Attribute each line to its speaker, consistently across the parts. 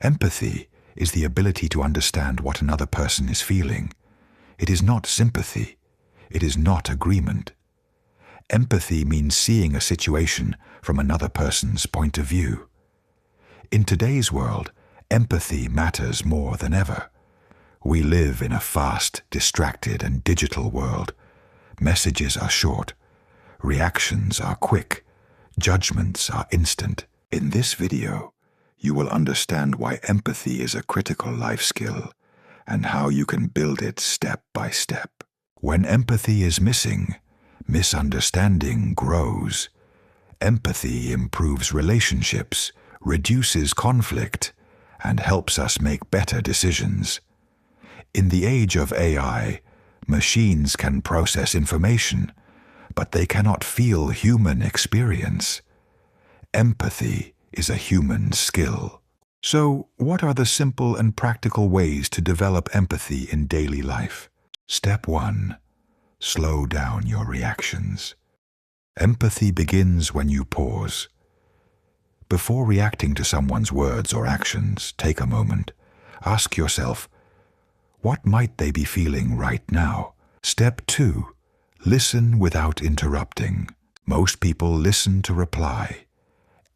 Speaker 1: Empathy is the ability to understand what another person is feeling. It is not sympathy. It is not agreement. Empathy means seeing a situation from another person's point of view. In today's world, empathy matters more than ever. We live in a fast, distracted, and digital world. Messages are short. Reactions are quick. Judgments are instant. In this video, you will understand why empathy is a critical life skill and how you can build it step by step. When empathy is missing, misunderstanding grows. Empathy improves relationships, reduces conflict, and helps us make better decisions. In the age of AI, machines can process information, but they cannot feel human experience. Empathy is a human skill. So, what are the simple and practical ways to develop empathy in daily life? Step 1. Slow down your reactions. Empathy begins when you pause. Before reacting to someone's words or actions, take a moment. Ask yourself, what might they be feeling right now? Step 2. Listen without interrupting. Most people listen to reply.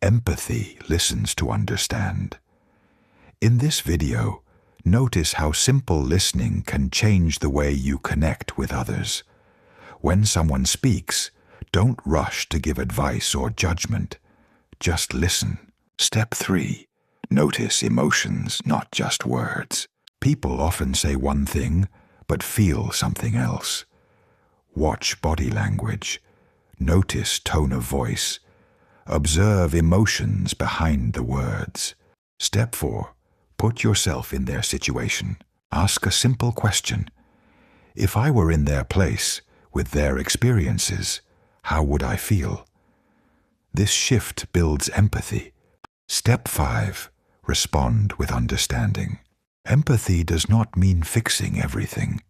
Speaker 1: Empathy listens to understand. In this video, notice how simple listening can change the way you connect with others. When someone speaks, don't rush to give advice or judgment. Just listen. Step 3. Notice emotions, not just words. People often say one thing, but feel something else. Watch body language. Notice tone of voice. Observe emotions behind the words. Step 4. Put yourself in their situation. Ask a simple question. If I were in their place, with their experiences, how would I feel? This shift builds empathy. Step 5. Respond with understanding. Empathy does not mean fixing everything.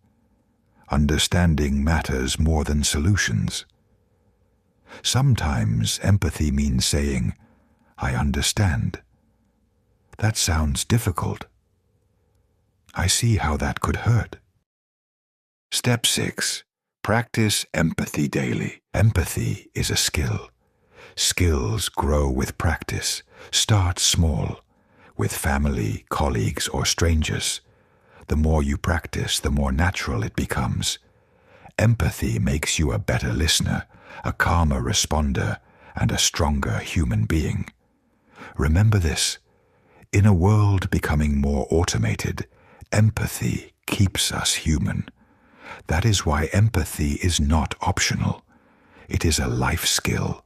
Speaker 1: Understanding matters more than solutions. Sometimes empathy means saying, I understand. That sounds difficult. I see how that could hurt. Step 6. Practice empathy daily. Empathy is a skill. Skills grow with practice. Start small, with family, colleagues, or strangers. The more you practice, the more natural it becomes. Empathy makes you a better listener, a calmer responder, and a stronger human being. Remember this: in a world becoming more automated, empathy keeps us human. That is why empathy is not optional. It is a life skill.